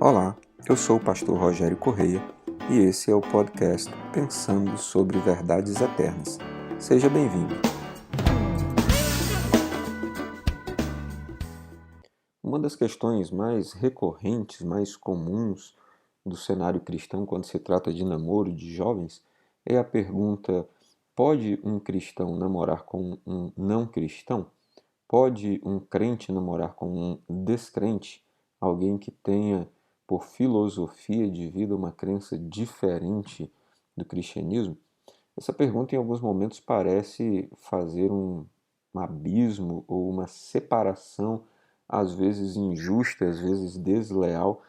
Olá, eu sou o pastor Rogério Correia e esse é o podcast Pensando sobre Verdades Eternas. Seja bem-vindo. Uma das questões mais recorrentes, mais comuns do cenário cristão quando se trata de namoro de jovens é a pergunta: pode um cristão namorar com um não cristão? Pode um crente namorar com um descrente? Alguém que tenha por filosofia de vida uma crença diferente do cristianismo? Essa pergunta em alguns momentos parece fazer um abismo ou uma separação, às vezes injusta, às vezes desleal,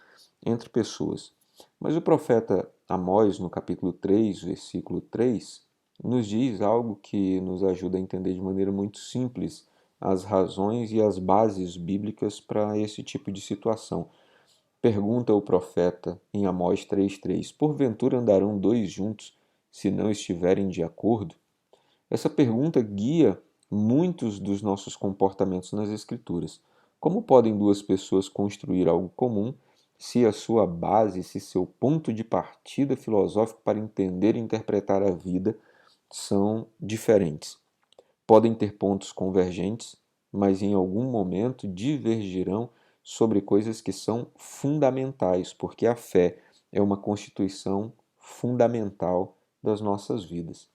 entre pessoas. Mas o profeta Amós, no capítulo 3, versículo 3, nos diz algo que nos ajuda a entender de maneira muito simples as razões e as bases bíblicas para esse tipo de situação. Pergunta o profeta em Amós 3:3: porventura andarão dois juntos se não estiverem de acordo? Essa pergunta guia muitos dos nossos comportamentos nas Escrituras. Como podem duas pessoas construir algo comum se a sua base, se seu ponto de partida filosófico para entender e interpretar a vida são diferentes? Podem ter pontos convergentes, mas em algum momento divergirão sobre coisas que são fundamentais, porque a fé é uma constituição fundamental das nossas vidas.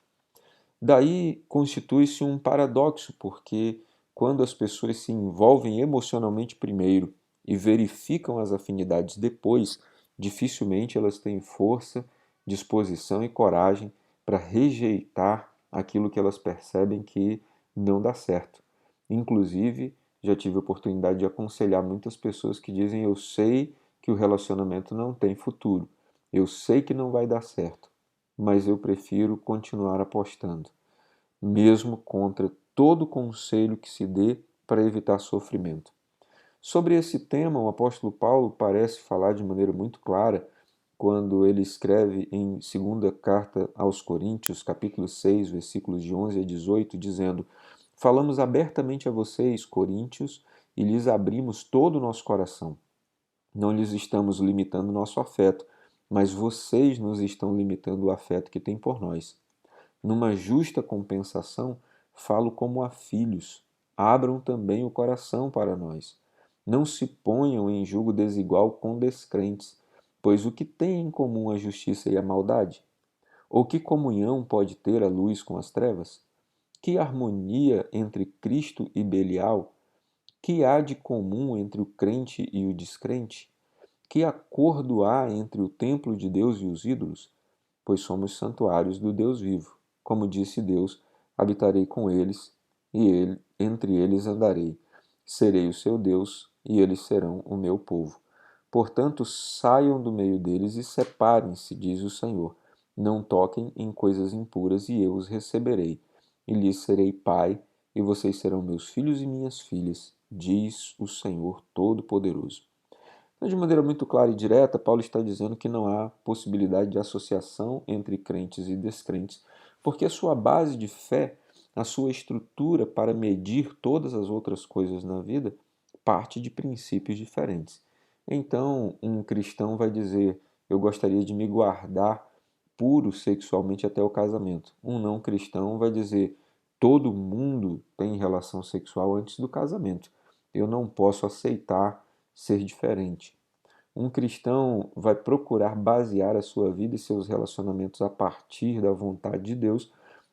Daí constitui-se um paradoxo, porque quando as pessoas se envolvem emocionalmente primeiro e verificam as afinidades depois, dificilmente elas têm força, disposição e coragem para rejeitar aquilo que elas percebem que não dá certo. Inclusive, já tive a oportunidade de aconselhar muitas pessoas que dizem: eu sei que o relacionamento não tem futuro, eu sei que não vai dar certo, mas eu prefiro continuar apostando, mesmo contra todo conselho que se dê para evitar sofrimento. Sobre esse tema, o apóstolo Paulo parece falar de maneira muito clara quando ele escreve em segunda carta aos Coríntios, capítulo 6, versículos de 11 a 18, dizendo: falamos abertamente a vocês, coríntios, e lhes abrimos todo o nosso coração. Não lhes estamos limitando nosso afeto, mas vocês nos estão limitando o afeto que têm por nós. Numa justa compensação, falo como a filhos. Abram também o coração para nós. Não se ponham em julgo desigual com descrentes, pois o que tem em comum a justiça e a maldade? Ou que comunhão pode ter a luz com as trevas? Que harmonia entre Cristo e Belial? Que há de comum entre o crente e o descrente? Que acordo há entre o templo de Deus e os ídolos? Pois somos santuários do Deus vivo. Como disse Deus, habitarei com eles, entre eles andarei. Serei o seu Deus, e eles serão o meu povo. Portanto, saiam do meio deles e separem-se, diz o Senhor. Não toquem em coisas impuras, e eu os receberei. E lhes serei pai, e vocês serão meus filhos e minhas filhas, diz o Senhor Todo-Poderoso. De maneira muito clara e direta, Paulo está dizendo que não há possibilidade de associação entre crentes e descrentes, porque a sua base de fé, a sua estrutura para medir todas as outras coisas na vida, parte de princípios diferentes. Então, um cristão vai dizer: eu gostaria de me guardar puro sexualmente até o casamento. Um não cristão vai dizer: todo mundo tem relação sexual antes do casamento. Eu não posso aceitar ser diferente. Um cristão vai procurar basear a sua vida e seus relacionamentos a partir da vontade de Deus.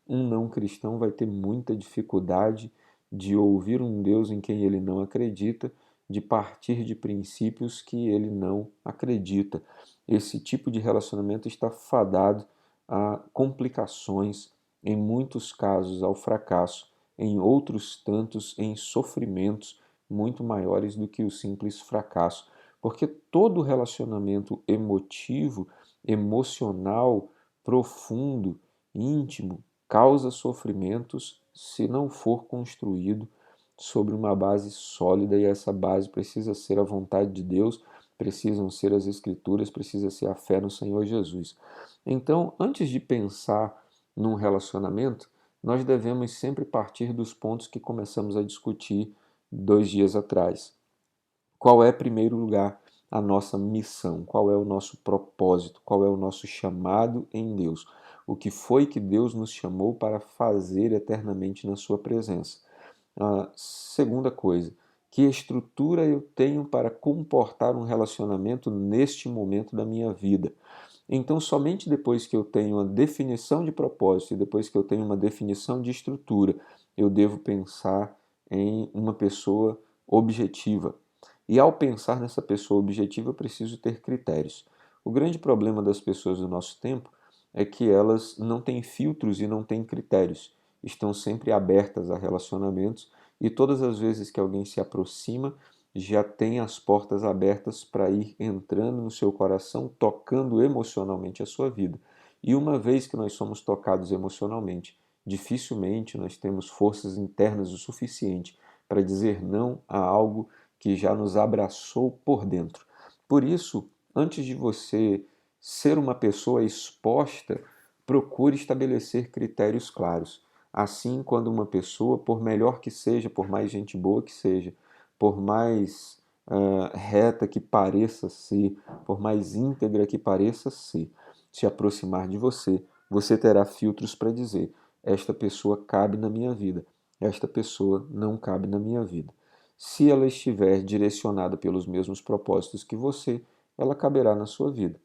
Um não cristão vai ter muita dificuldade de ouvir um Deus em quem ele não acredita, de partir de princípios que ele não acredita. Esse tipo de relacionamento está fadado a complicações, em muitos casos ao fracasso, em outros tantos em sofrimentos muito maiores do que o simples fracasso. Porque todo relacionamento emotivo, emocional, profundo, íntimo, causa sofrimentos se não for construído sobre uma base sólida, e essa base precisa ser a vontade de Deus, precisam ser as Escrituras, precisa ser a fé no Senhor Jesus. Então, antes de pensar num relacionamento, nós devemos sempre partir dos pontos que começamos a discutir 2 dias atrás. Qual é, em primeiro lugar, a nossa missão, qual é o nosso propósito, qual é o nosso chamado em Deus, o que foi que Deus nos chamou para fazer eternamente na sua presença. A segunda coisa, que estrutura eu tenho para comportar um relacionamento neste momento da minha vida? Então, somente depois que eu tenho uma definição de propósito e depois que eu tenho uma definição de estrutura, eu devo pensar em uma pessoa objetiva. E ao pensar nessa pessoa objetiva, eu preciso ter critérios. O grande problema das pessoas do nosso tempo é que elas não têm filtros e não têm critérios. Estão sempre abertas a relacionamentos e todas as vezes que alguém se aproxima, já tem as portas abertas para ir entrando no seu coração, tocando emocionalmente a sua vida. E uma vez que nós somos tocados emocionalmente, dificilmente nós temos forças internas o suficiente para dizer não a algo que já nos abraçou por dentro. Por isso, antes de você ser uma pessoa exposta, procure estabelecer critérios claros. Assim, quando uma pessoa, por melhor que seja, por mais gente boa que seja, por mais reta que pareça ser, por mais íntegra que pareça ser, se aproximar de você, você terá filtros para dizer: esta pessoa cabe na minha vida, esta pessoa não cabe na minha vida. Se ela estiver direcionada pelos mesmos propósitos que você, ela caberá na sua vida.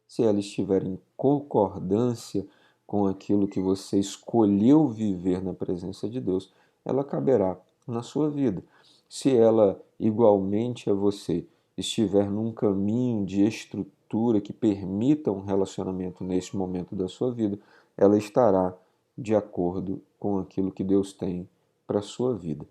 Se ela estiver em concordância com aquilo que você escolheu viver na presença de Deus, ela caberá na sua vida. Se ela, igualmente a você, estiver num caminho de estrutura que permita um relacionamento neste momento da sua vida, ela estará de acordo com aquilo que Deus tem para a sua vida.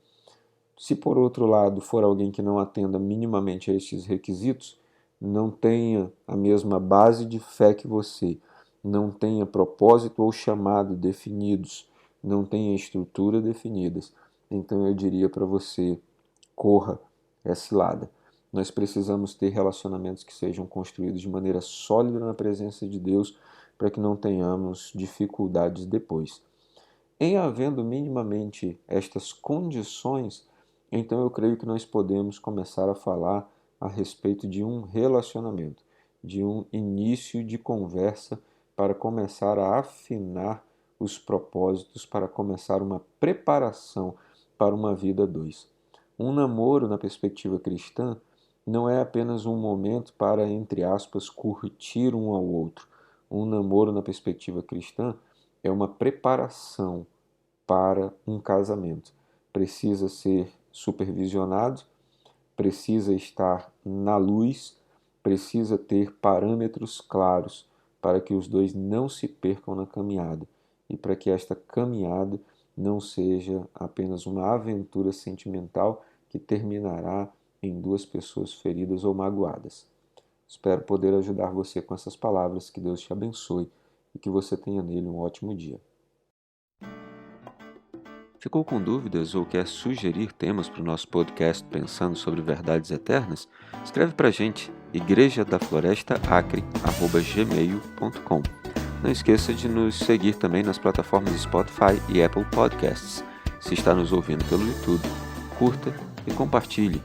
Se, por outro lado, for alguém que não atenda minimamente a estes requisitos, não tenha a mesma base de fé que você, não tenha propósito ou chamado definidos, não tenha estrutura definidas, então eu diria para você: corra, é cilada. Nós precisamos ter relacionamentos que sejam construídos de maneira sólida na presença de Deus para que não tenhamos dificuldades depois. Em havendo minimamente estas condições, então eu creio que nós podemos começar a falar a respeito de um relacionamento, de um início de conversa para começar a afinar os propósitos, para começar uma preparação para uma vida a dois. Um namoro, na perspectiva cristã, não é apenas um momento para, entre aspas, curtir um ao outro. Um namoro, na perspectiva cristã, é uma preparação para um casamento. Precisa ser supervisionado, precisa estar na luz, precisa ter parâmetros claros para que os dois não se percam na caminhada e para que esta caminhada não seja apenas uma aventura sentimental que terminará em duas pessoas feridas ou magoadas. Espero poder ajudar você com essas palavras. Que Deus te abençoe e que você tenha nele um ótimo dia. Ficou com dúvidas ou quer sugerir temas para o nosso podcast Pensando sobre Verdades Eternas? Escreve para a gente, igrejadaflorestaacre@gmail.com. Não esqueça de nos seguir também nas plataformas Spotify e Apple Podcasts. Se está nos ouvindo pelo YouTube, curta e compartilhe.